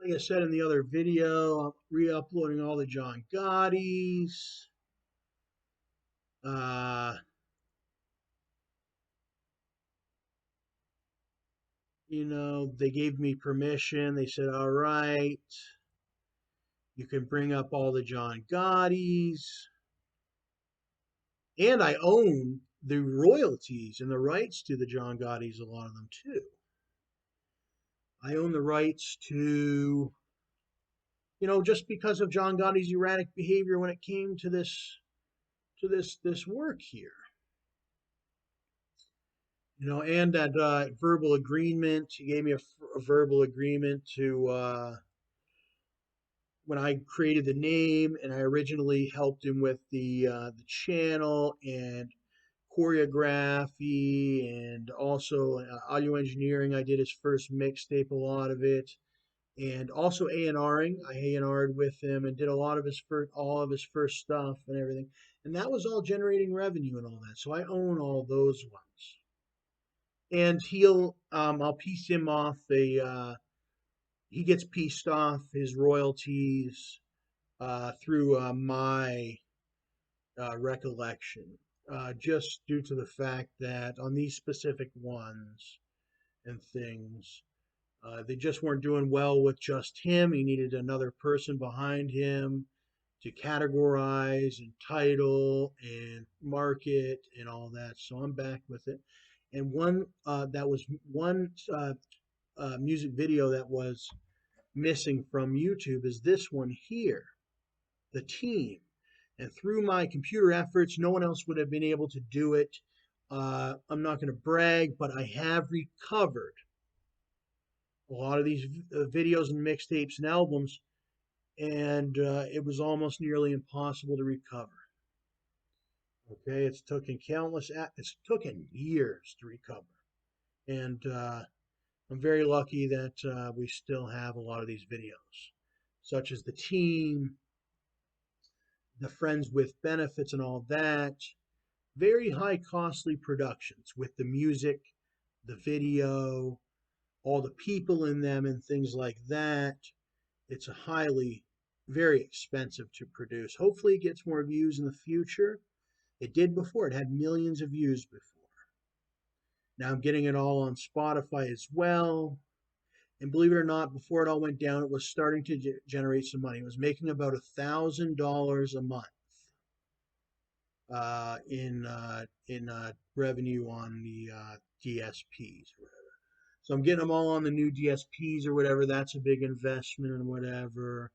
Like I said in the other video, I'm re-uploading all the John Gottis. They gave me permission. They said, all right, you can bring up all the John Gottis. And I own the royalties and the rights to the John Gottis, a lot of them too. I own the rights to, just because of John Gotti's erratic behavior when it came to this work here. And that verbal agreement. He gave me a verbal agreement to when I created the name, and I originally helped him with the channel and choreography and also audio engineering. I did his first mixtape, a lot of it, and also A&Ring. I A&R'd with him and did all of his first stuff and everything, and that was all generating revenue and all that. So I own all those ones, and I'll piece him off he gets pieced off his royalties through my recollection, just due to the fact that on these specific ones and things, they just weren't doing well with just him. He needed another person behind him to categorize and title and market and all that. So I'm back with it. And one music video that was missing from YouTube is this one here, The Team. And through my computer efforts, no one else would have been able to do it. I'm not going to brag, but I have recovered a lot of these videos and mixtapes and albums, and it was almost nearly impossible to recover. Okay, it's taken years to recover, and I'm very lucky that we still have a lot of these videos, such as The Team, the Friends with Benefits and all that. Very high costly productions with the music, the video, all the people in them and things like that. It's very expensive to produce. Hopefully it gets more views in the future. It did before. It had millions of views before. Now I'm getting it all on Spotify as well. And believe it or not, before it all went down, it was starting to generate some money. It was making about $1,000 a month in revenue on the DSPs or whatever. So I'm getting them all on the new DSPs or whatever. That's a big investment and whatever.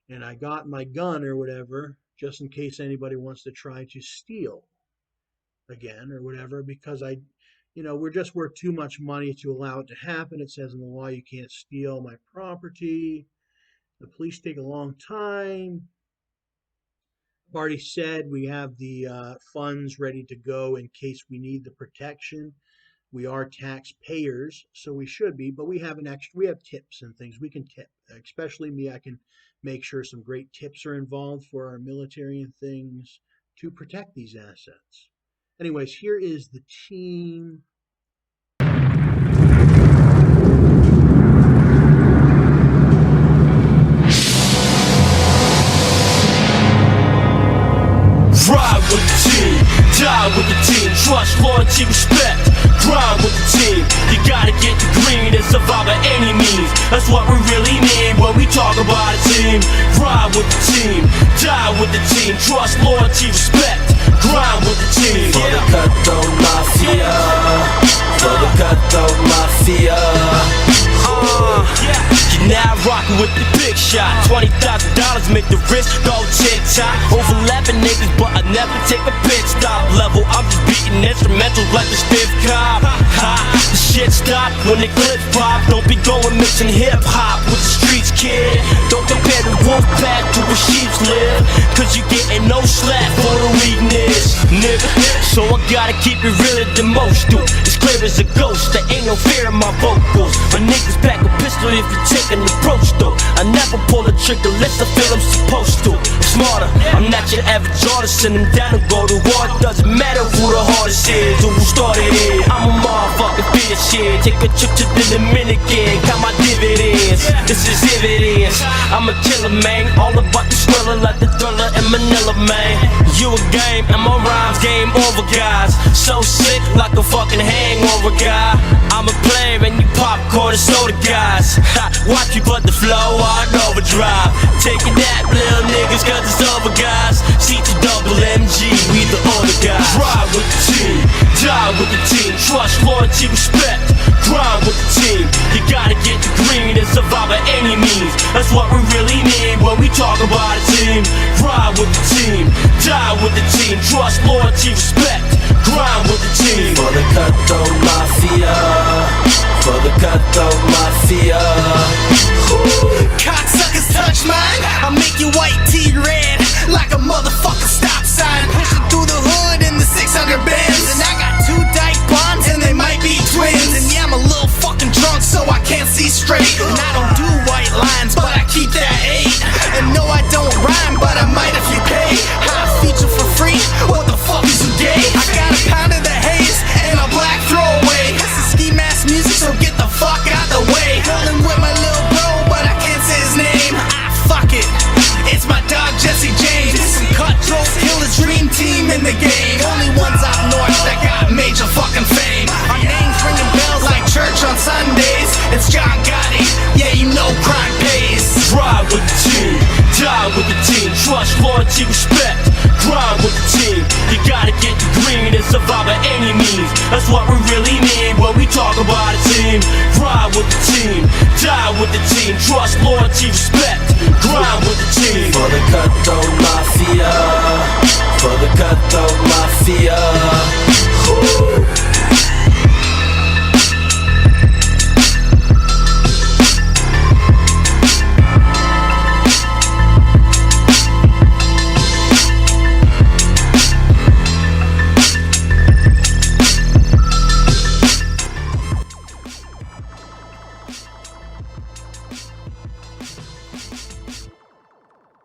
And I got my gun or whatever, just in case anybody wants to try to steal again or whatever, because we're just worth too much money to allow it to happen. It says in the law you can't steal my property. The police take a long time. I've already said we have the funds ready to go in case we need the protection. We are taxpayers, so we should be, but we have tips and things we can tip. Especially me, I can make sure some great tips are involved for our military and things to protect these assets. Anyways, here is The Team. Ride with the team, die with the team, trust, loyalty, respect. Grind with the team, you gotta get the green and survive by any means. That's what we really mean when we talk about a team. Ride with the team, die with the team, trust, loyalty, respect. Grind with the team. For the cutthroat mafia, for the cutthroat mafia. You're now rocking with the big shot. $20,000 make the wrist go tick-tock. Overlapping niggas, but I never take a pit stop. Level, I'm just beating instrumentals like a stiff cop. Ha, the shit stop when the clip pop. Don't be going mixing hip-hop with the streets, kid. Don't compare the wolf pack to where sheeps live, cause you getting no slack for the weakness, nigga. So I gotta keep it realer than most do. It's clear as a ghost, there ain't no fear in my vocals. My niggas back a pistol if you take an approach though. I never pull a trigger unless I feel I'm supposed to. Smarter, I'm not your average artist. Send them down and go to war. Doesn't matter who the hardest is or who started it. I'm a motherfucking bitch shit. Take a trip to the Dominican, got my dividends. This is evidence. I'm a killer, man. All about the thriller, like the thriller in Manila, man. You a game, and my rhymes game over, guys. So sick, like a fucking hangover, guy. I'm a player, and you popcorn and soda, guys. Ha, watch me put the flow on overdrive. Taking that, little niggas, cause it's over, guys. C2MG, we the other guys. Ride with the team, die with the team. Trust, loyalty, respect. Grind with the team. You gotta get the green and survive by any means. That's what we really mean when we talk about a team. Ride with the team, die with the team. Trust, loyalty, respect. Grind with the team. For the cutthroat mafia, for the cutthroat mafia. Cocksuckers touch mine, I'll make your white tee red like a motherfucking stop sign. Pushing through the hood in the 600 bands, and I got 2 dyke bonds and they might be twins. And yeah, I'm a little fucking drunk so I can't see straight. And I don't do white lines, but I keep that 8. And no, I don't rhyme, but I might if you pay. High feature for free, what the fuck is you gay? I got a pound of the haze and a black throwaway. This is ski mask music, so get the fuck out the way. Rolling with my little bro, but I can't say his name. Fuck it, it's my dog Jesse James. Some cutthroats, kill the dream team in the game. Only ones up north that got major fucking fame. Our names ringing bells like church on Sundays. It's John Gotti, yeah, you know crime pays. Ride with the team, die with the team. Trust, loyalty, respect. Grind with the team. You gotta get the green and survive by any means. That's what we really mean when we talk about a team. Ride with the team, die with the team. Trust, loyalty, respect. Grind with the team. For the cutthroat mafia, for the cutthroat mafia.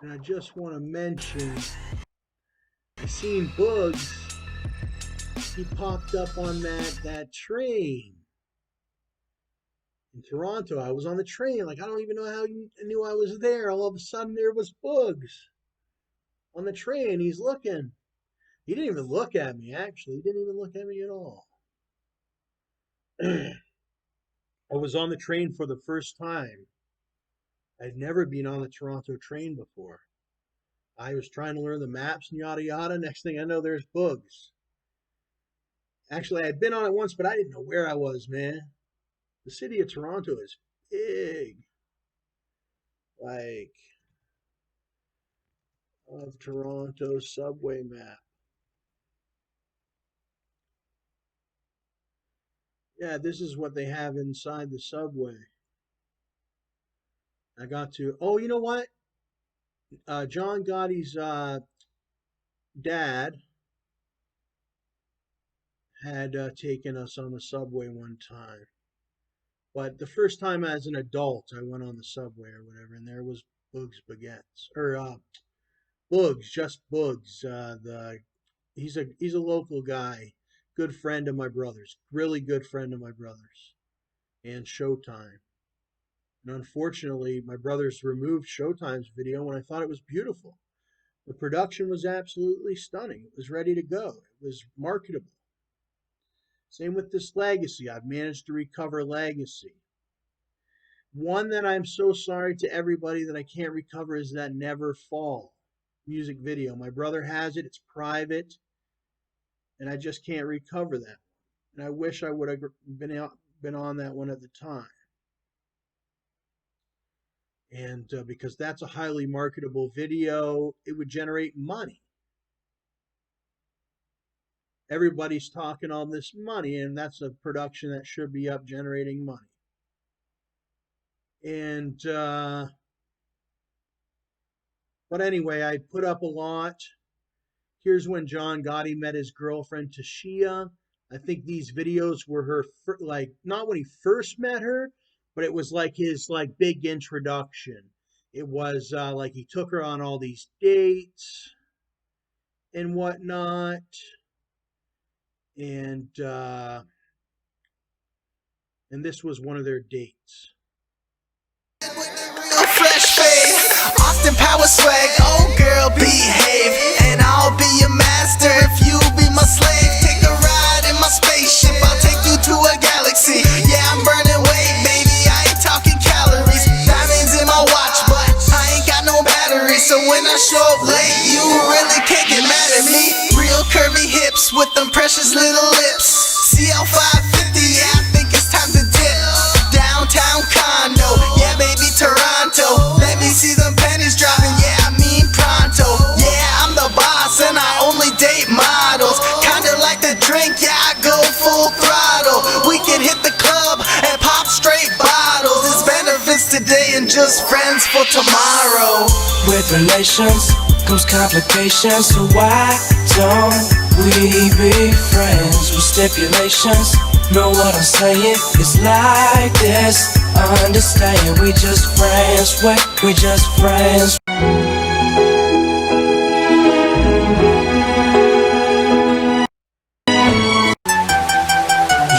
And I just want to mention, I seen Bugs. He popped up on that train in Toronto. I was on the train, like I don't even know how you knew I was there. All of a sudden, there was Bugs on the train. He's looking. He didn't even look at me. Actually, he didn't even look at me at all. I was on the train for the first time. I'd never been on the Toronto train before. I was trying to learn the maps and yada yada. Next thing I know, there's Bugs. Actually, I'd been on it once, but I didn't know where I was, man. The city of Toronto is big. Like, of Toronto subway map. Yeah, this is what they have inside the subway. I got to, oh, you know what? John Gotti's dad had taken us on the subway one time. But the first time as an adult, I went on the subway or whatever, and there was Bugs Baguettes. Or Bugs, just Bugs. He's a local guy, good friend of my brother's, really good friend of my brother's, and Showtime. And unfortunately, my brothers removed Showtime's video when I thought it was beautiful. The production was absolutely stunning. It was ready to go. It was marketable. Same with this Legacy. I've managed to recover Legacy. One that I'm so sorry to everybody that I can't recover is that Never Fall music video. My brother has it. It's private. And I just can't recover that. And I wish I would have been on that one at the time. And because that's a highly marketable video, it would generate money. Everybody's talking all this money, and that's a production that should be up generating money. And but anyway, I put up a lot. Here's when John Gotti met his girlfriend Tashia. I think these videos were her like not when he first met her, but it was like his like big introduction. It was like he took her on all these dates and whatnot. And this was one of their dates. Real fresh fade. Austin Power swag, oh girl, behave. And I'll be your master if you be my slave. Take a ride in my spaceship, I'll take you to a galaxy. Yeah, I'm burning weight, baby, I ain't talking calories. Diamonds in my watch, but I ain't got no battery. So when I show up late, you really can't get mad at me. Real curvy hips with them precious little lips. CL 550, yeah, I think it's time to dip. Downtown condo, yeah, baby, Toronto. Let me see them pennies dropping, yeah, I mean pronto. Yeah, I'm the boss and I only date models. Kinda like the drink, yeah, I go full throttle. We can hit the club and pop straight bottles. It's benefits today and just friends for tomorrow. With relations comes complications, so why don't we be friends with stipulations? Know what I'm saying? It's like this. Understand, we just friends. Wait, we just friends.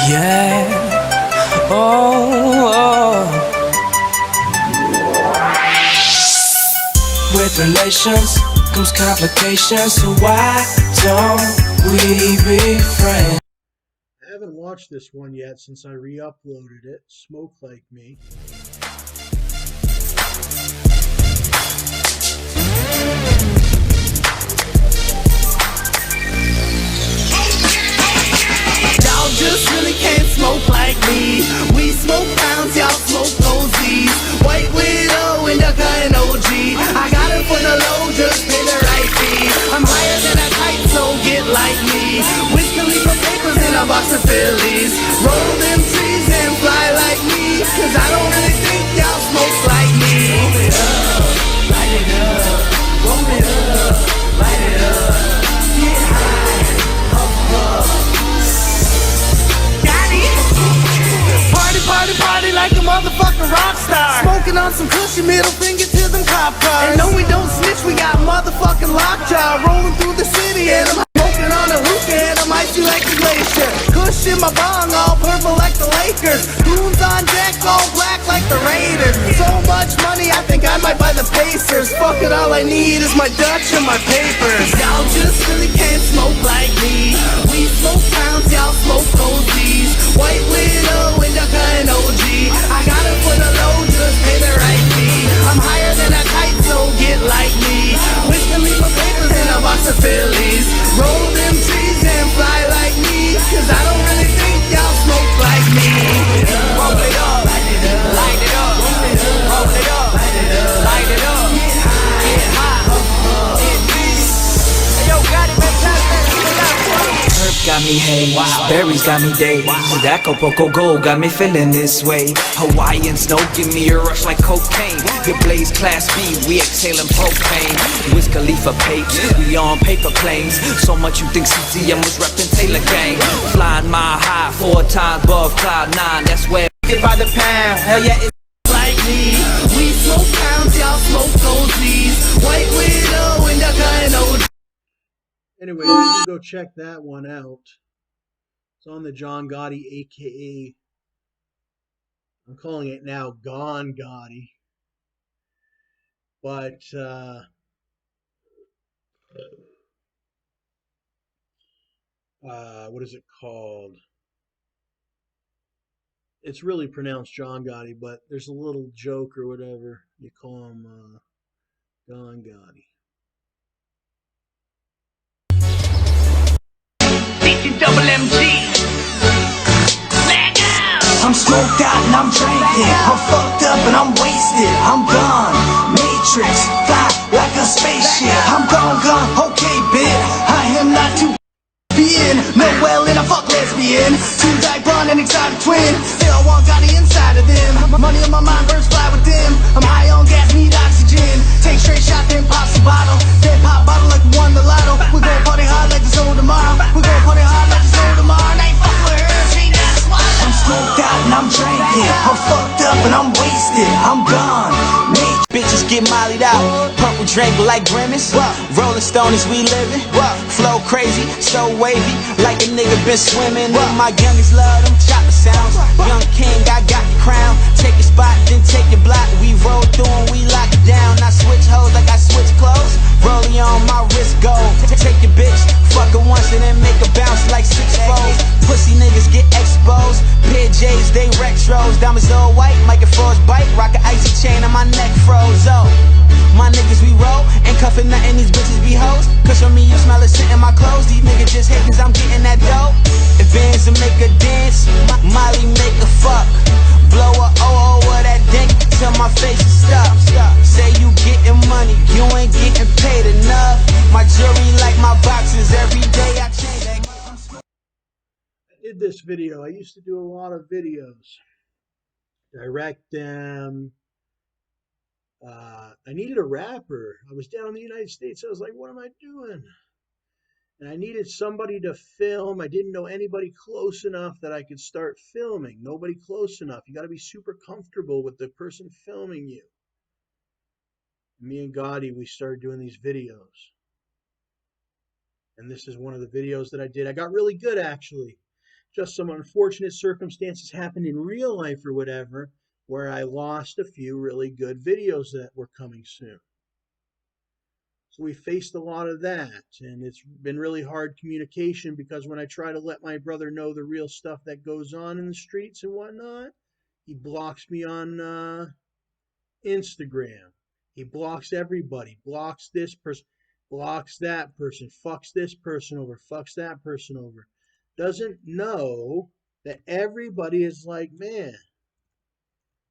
Yeah. Oh. With relations comes complications, so why don't we be friends? I haven't watched this one yet since I re-uploaded it. Smoke Like Me. Y'all just really can't smoke like me. We smoke pounds, y'all smoke OZs. White Widow, Indica, and OG. I got it for the low, just pay the right fee. I'm higher than a kite, so get like me. Whiskey leaf of papers in a box of Phillies. Roll them trees and fly like me. Cause I don't really think y'all smoke like me. Roll it up, light it up. Roll it up, light it up. Get high, up. Party, party like a motherfucking rock star. Smoking on some cushy, middle finger to them cop cars. And no, we don't snitch, we got motherfucking lockjaw. Rolling through the city and I'm smoking on a hookah and I'm icy like a glacier. Kush in my bong, all purple like the Lakers. Goons on deck, all black like the Raiders. So much money, I think I might buy the Pacers. Fuck it, all I need is my Dutch and my papers. Y'all just really can't smoke like me. We smoke pounds, y'all smoke OGs. White Widow, Indica, and OG. I got it for the low, just pay the right fee. I'm higher than a kite, so get like me. Whiskey leave my papers in a box of Phillies. Roll them trees and fly like me. Cause I don't really think y'all smoke like me. Roll it up, light it up, light it up, roll it up, light it up, light it up, get high, get peace. Hey yo, Gotti, man, pass that shit up. Herb got me haze, berries got me dazed. That Poco Gold got me feeling this way. Hawaiian snow give me a rush like cocaine. Good blaze class B, we exhaling propane. Wiz Khalifa papes, we on paper planes. So much you think CTM was reppin' Taylor Gang. Flying mile high, 4 times above cloud 9. That's where get by the pound. Hell yeah, it's like me. We smoke pounds, y'all smoke OZs. White Widow, Indica, and OG. Anyway, you can go check that one out. It's on the John Gotti, aka I'm calling it now Gon Gotti. But what is it called? It's really pronounced John Gotti, but there's a little joke or whatever. You call him Gon Gotti. Double MG. I'm smoked out and I'm drinking. I'm fucked up and I'm wasted. I'm gone. Matrix, fly like a spaceship. I'm gone, okay, bit. I am not too being Noel and a fuck lesbian. 2 die born and exotic twin. They all want Gotti inside of them. Money on my mind, birds fly with them. I'm high on gas, need oxygen. Take straight shot, then pop some bottle. Then pop bottle like we won the lotto. We gon' party hard like the soul tomorrow. We gon' party hard like the soul tomorrow. Night fuck with her, she ain't got a swallow. I'm smoked out and I'm drinking. I'm fucked up and I'm wasted. I'm gone. Bitches get mollied out. Purple drink like grimace. Rolling Stones, we living. Flow crazy, so wavy. Like a nigga been swimming. My youngest love them chopper sounds. Young king, I got the crown. Take a spot, then take your block. We roll through and we lock it down. Show me you smell it, in my clothes. These niggas just hate cause I'm getting that dope. Advance and make a dance, Molly make a fuck. Blow a oh with that dick till my face is stuck. Say you getting money, you ain't getting paid enough. My jewelry like my boxes, every day I change. I did this video. I used to do a lot of videos, direct them. I needed a rapper. I was down in the United States. I was like, what am I doing? And I needed somebody to film. I didn't know anybody close enough that I could start filming. Nobody close enough. You got to be super comfortable with the person filming you. Me and Gotti, we started doing these videos. And this is one of the videos that I did. I got really good, actually. Just some unfortunate circumstances happened in real life or whatever, where I lost a few really good videos that were coming soon. So we faced a lot of that, and it's been really hard communication because when I try to let my brother know the real stuff that goes on in the streets and whatnot, he blocks me on Instagram. He blocks everybody, blocks this person, blocks that person, fucks this person over, fucks that person over. Doesn't know that everybody is like, man,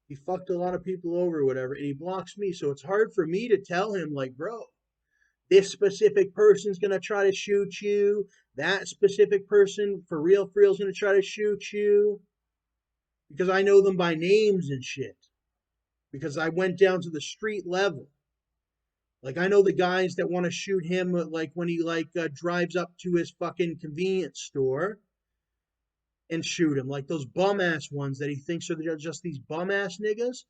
he fucked a lot of people over or whatever, and he blocks me. So it's hard for me to tell him, like, bro, this specific person's going to try to shoot you. That specific person, for real, is going to try to shoot you. Because I know them by names and shit. Because I went down to the street level. Like, I know the guys that want to shoot him, like, when he, drives up to his fucking convenience store and shoot him. Like, those bum-ass ones that he thinks are just these bum-ass niggas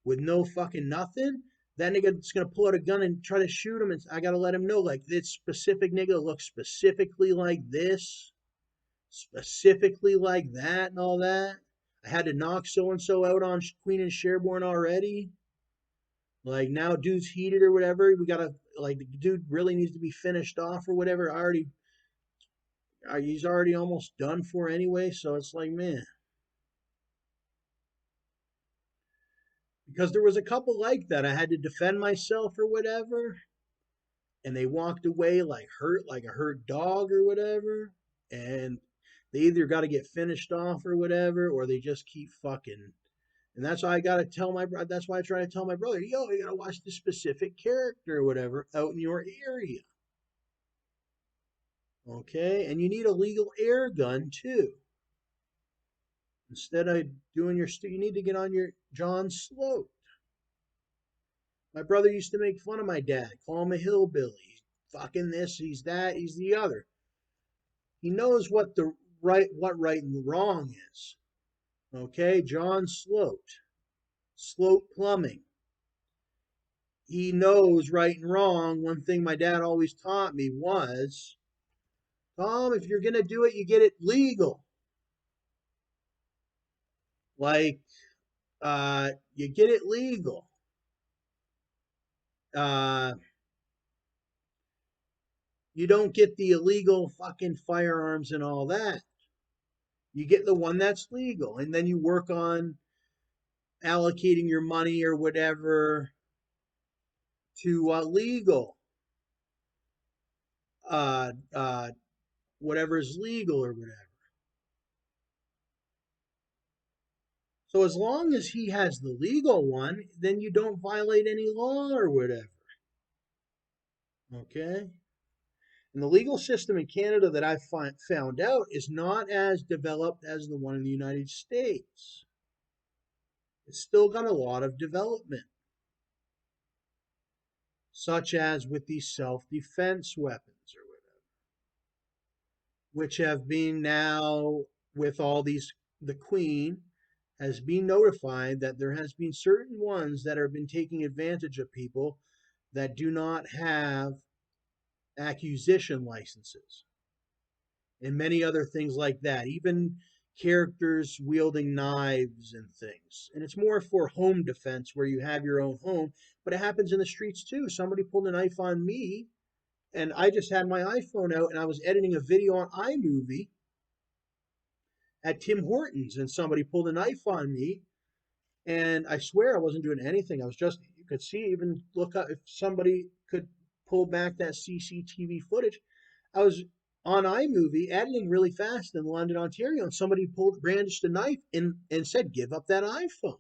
with no fucking nothing. That nigga's gonna pull out a gun and try to shoot him, and I gotta let him know, like, this specific nigga looks specifically like this, specifically like that, and all that. I had to knock so and so out on Queen and Sherborne already. Like, now dude's heated or whatever. We gotta, like, the dude really needs to be finished off or whatever. He's already almost done for anyway. So it's like, man. Because there was a couple like that. I had to defend myself or whatever, and they walked away like a hurt dog or whatever, and they either got to get finished off or whatever, or they just keep fucking. And that's why I gotta tell my brother. That's why I try to tell my brother, yo, you gotta watch this specific character or whatever out in your area. Okay, and you need a legal air gun too. Instead of doing you need to get on your John Sloat. My brother used to make fun of my dad, call him a hillbilly. He's fucking this, he's that, he's the other. He knows what right and wrong is. Okay, John Sloat, Sloat Plumbing. He knows right and wrong. One thing my dad always taught me was, Tom, if you're gonna do it, you get it legal. Like, you get it legal. You don't get the illegal fucking firearms and all that. You get the one that's legal, and then you work on allocating your money or whatever to legal, whatever is legal or whatever. So as long as he has the legal one, then you don't violate any law or whatever. Okay? And the legal system in Canada that I found out is not as developed as the one in the United States. It's still got a lot of development, such as with these self-defense weapons or whatever, which have been now, with all these, the Queen has been notified that there has been certain ones that have been taking advantage of people that do not have acquisition licenses and many other things like that, even characters wielding knives and things. And it's more for home defense where you have your own home, but it happens in the streets too. Somebody pulled a knife on me, and I just had my iPhone out and I was editing a video on iMovie at Tim Hortons, and somebody pulled a knife on me, and I swear I wasn't doing anything. I was just, you could see, even look up if somebody could pulled back that CCTV footage. I was on iMovie editing really fast in London, Ontario, and somebody brandished a knife and said, "Give up that iPhone."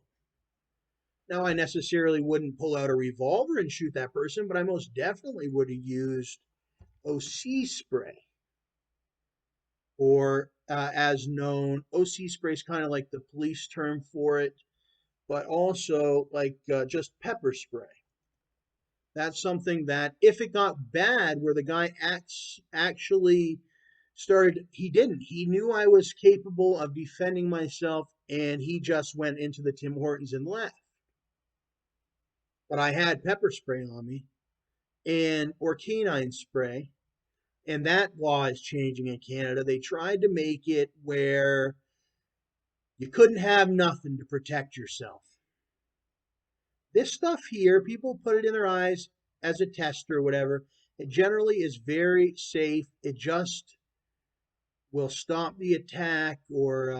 Now, I necessarily wouldn't pull out a revolver and shoot that person, but I most definitely would have used OC spray, or as known, OC spray is kind of like the police term for it, but also like just pepper spray. That's something that if it got bad, where the guy actually started, he didn't. He knew I was capable of defending myself, and he just went into the Tim Hortons and left. But I had pepper spray on me, and or canine spray, and that law is changing in Canada. They tried to make it where you couldn't have nothing to protect yourself. This stuff here, people put it in their eyes as a test or whatever. It generally is very safe. It just will stop the attack, or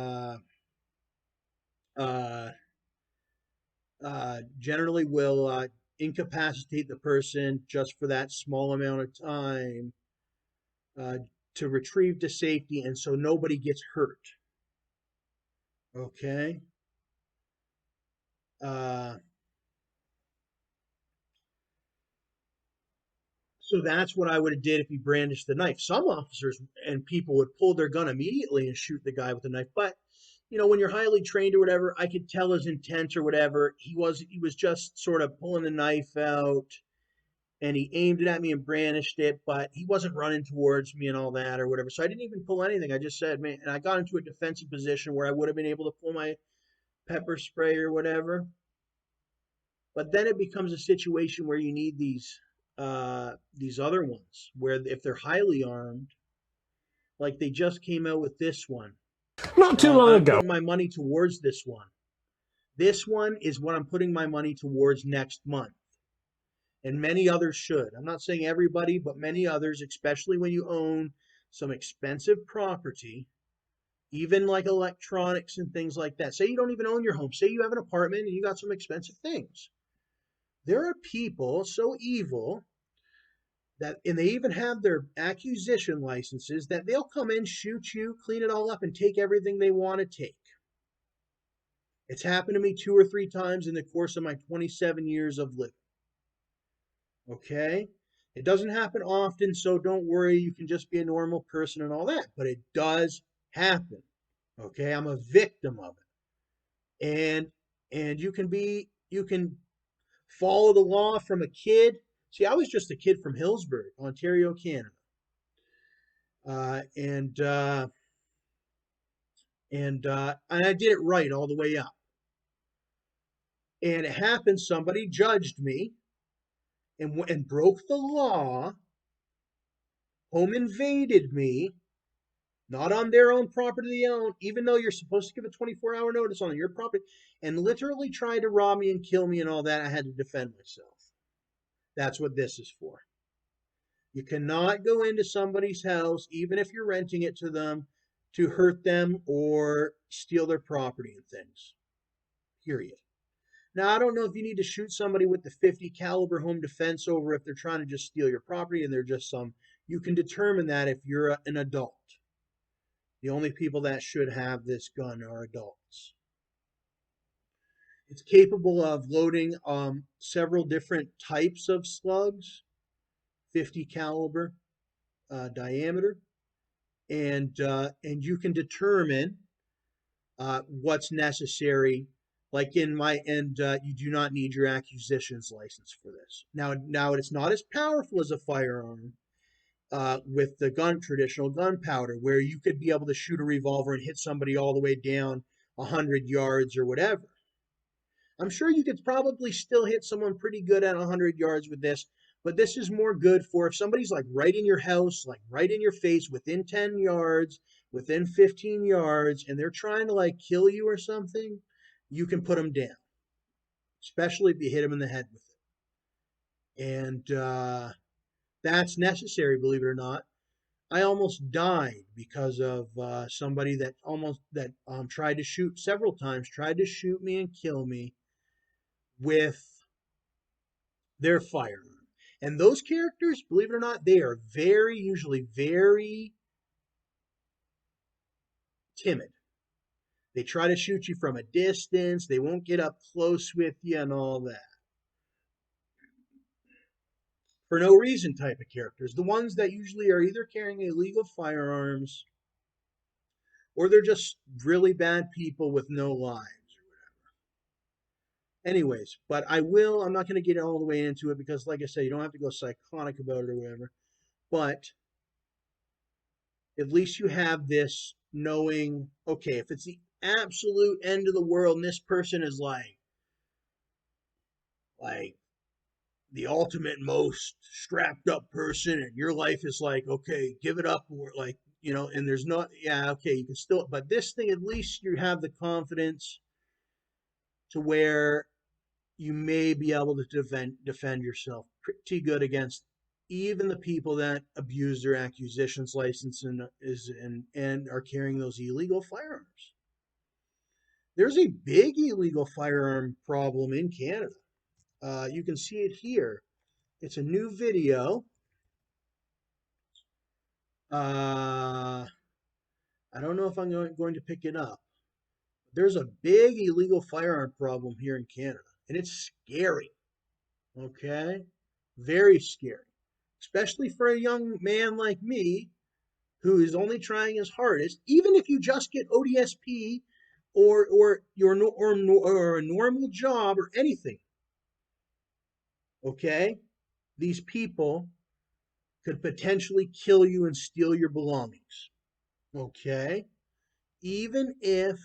uh, generally will incapacitate the person just for that small amount of time, uh, to retrieve to safety, and so nobody gets hurt. Okay. Uh, so that's what I would have did if he brandished the knife. Some officers and people would pull their gun immediately and shoot the guy with the knife. But when you're highly trained or whatever, I could tell his intent or whatever. He was just sort of pulling the knife out, and he aimed it at me and brandished it, but he wasn't running towards me and all that or whatever. So I didn't even pull anything. I just said, man, and I got into a defensive position where I would have been able to pull my pepper spray or whatever. But then it becomes a situation where you need these other ones where if they're highly armed, like they just came out with this one. Not too long I'm ago. putting my money towards this one. This one is what I'm putting my money towards next month. And many others should. I'm not saying everybody, but many others, especially when you own some expensive property, even like electronics and things like that. Say you don't even own your home. Say you have an apartment and you got some expensive things. There are people so evil that, and they even have their acquisition licenses, that they'll come in, shoot you, clean it all up, and take everything they want to take. It's happened to me 2 or 3 times in the course of my 27 years of living. Okay? It doesn't happen often, so don't worry. You can just be a normal person and all that. But it does happen. Okay? I'm a victim of it. And you can follow the law from a kid. See, I was just a kid from Hillsbury, Ontario, Canada. Uh, and uh, and I did it right all the way up. And it happened, somebody judged me and broke the law, home invaded me, not on their own property they own, even though you're supposed to give a 24-hour notice on your property, and literally tried to rob me and kill me and all that. I had to defend myself. That's what this is for. You cannot go into somebody's house, even if you're renting it to them, to hurt them or steal their property and things. Period. Now, I don't know if you need to shoot somebody with the 50 caliber home defense over if they're trying to just steal your property and they're just some. You can determine that if you're an adult. The only people that should have this gun are adults. It's capable of loading several different types of slugs, 50 caliber diameter, and you can determine what's necessary. Like in my end, you do not need your acquisitions license for this. Now it's not as powerful as a firearm with the traditional gunpowder, where you could be able to shoot a revolver and hit somebody all the way down 100 yards or whatever. I'm sure you could probably still hit someone pretty good at 100 yards with this, but this is more good for if somebody's like right in your house, like right in your face, within 10 yards, within 15 yards, and they're trying to like kill you or something, you can put them down, especially if you hit them in the head with it. And that's necessary, believe it or not. I almost died because of somebody that tried to shoot several times, tried to shoot me and kill me with their firearm. And those characters, believe it or not, they are usually very timid. They try to shoot you from a distance. They won't get up close with you and all that. For no reason type of characters. The ones that usually are either carrying illegal firearms or they're just really bad people with no lives. Anyways, but I'm not going to get all the way into it because, like I said, you don't have to go psychotic about it or whatever. But at least you have this knowing, okay, if it's the absolute end of the world and this person is like the ultimate most strapped up person and your life is like, okay, give it up, or like, and there's not, yeah, okay, you can still, but this thing, at least you have the confidence to where you may be able to defend yourself pretty good against even the people that abuse their acquisitions license and are carrying those illegal firearms. There's a big illegal firearm problem in Canada. You can see it here. It's a new video. I don't know if I'm going to pick it up. There's a big illegal firearm problem here in Canada, and it's scary. Okay? Very scary. Especially for a young man like me who is only trying his hardest, even if you just get ODSP or or a normal job or anything. Okay? These people could potentially kill you and steal your belongings. Okay? Even if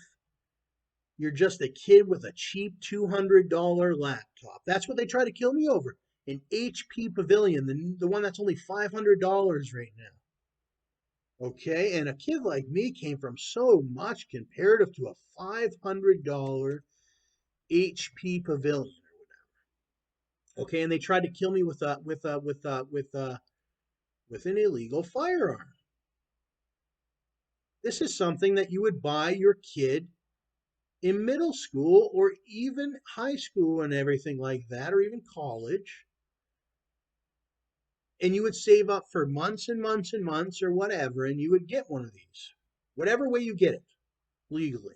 you're just a kid with a cheap $200 laptop. That's what they try to kill me over. An HP Pavilion, the one that's only $500 right now. Okay, and a kid like me came from so much comparative to a $500 HP Pavilion. Okay, and they tried to kill me with an illegal firearm. This is something that you would buy your kid in middle school or even high school and everything like that, or even college. And you would save up for months and months and months or whatever, and you would get one of these, whatever way you get it legally.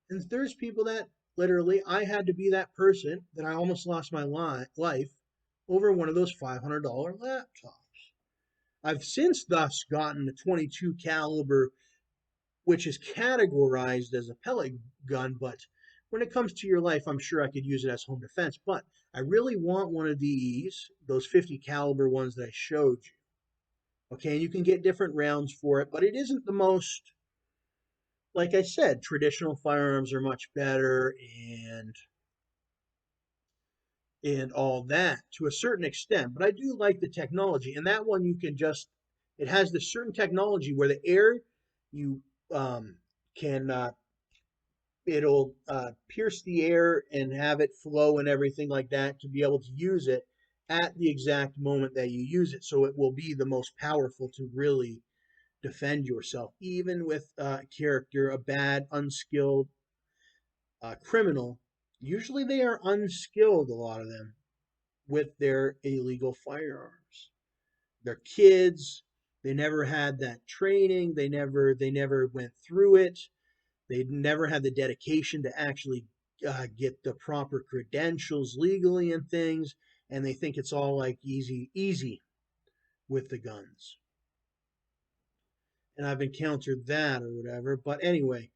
And there's people that literally, I had to be that person that I almost lost my life over one of those $500 laptops. I've since thus gotten a 22 caliber, which is categorized as a pellet gun, but when it comes to your life, I'm sure I could use it as home defense. But I really want one of those 50 caliber ones that I showed you. Okay, and you can get different rounds for it, but it isn't the most, like I said, traditional firearms are much better and all that to a certain extent. But I do like the technology, and that one you can just, it has this certain technology where the air you can it'll pierce the air and have it flow and everything like that to be able to use it at the exact moment that you use it. So it will be the most powerful to really defend yourself, even with a character, a bad, unskilled criminal. Usually they are unskilled, a lot of them, with their illegal firearms. They're kids. They never had that training. They never went through it. They never had the dedication to actually get the proper credentials legally and things, and they think it's all like easy with the guns. And I've encountered that or whatever. But anyway,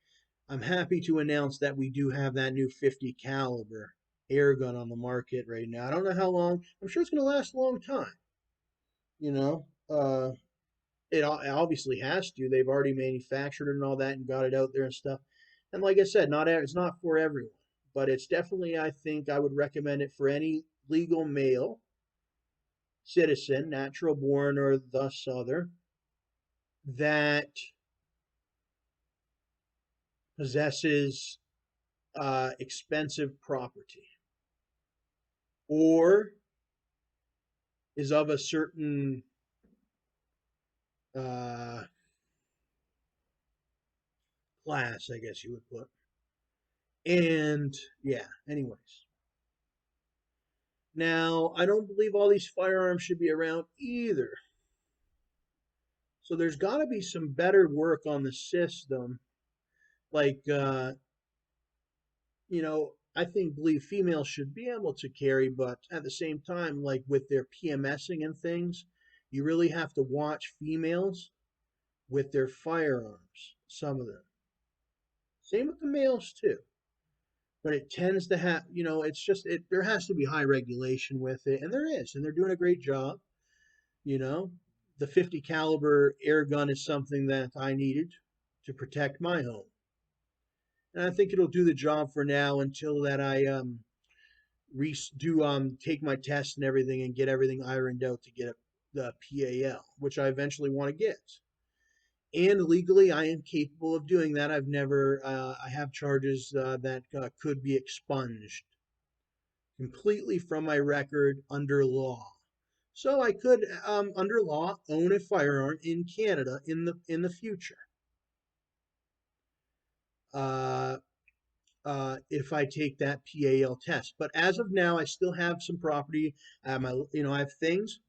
I'm happy to announce that we do have that new 50 caliber air gun on the market right now. I don't know how long. I'm sure it's going to last a long time. You know, it obviously has to. They've already manufactured it and all that and got it out there and stuff. And like I said, it's not for everyone, but it's definitely, I think I would recommend it for any legal male citizen, natural born or thus other, that possesses expensive property or is of a certain uh, class, I guess you would put. And yeah, anyways. Now, I don't believe all these firearms should be around either. So there's got to be some better work on the system. Like, I think believe females should be able to carry, but at the same time, like with their PMSing and things, you really have to watch females with their firearms. Some of them. Same with the males too. But it tends to have, it's just it. There has to be high regulation with it, and there is, and they're doing a great job. You know, the 50 caliber air gun is something that I needed to protect my home, and I think it'll do the job for now until that I do take my test and everything and get everything ironed out to get the PAL, which I eventually want to get. And legally, I am capable of doing that. I have charges that could be expunged completely from my record under law. So I could, under law, own a firearm in Canada in the future. Uh, if I take that PAL test. But as of now, I still have some property. I have things.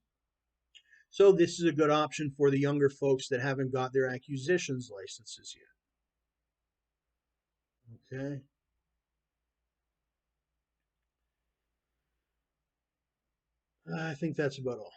So this is a good option for the younger folks that haven't got their acquisitions licenses yet. Okay. I think that's about all.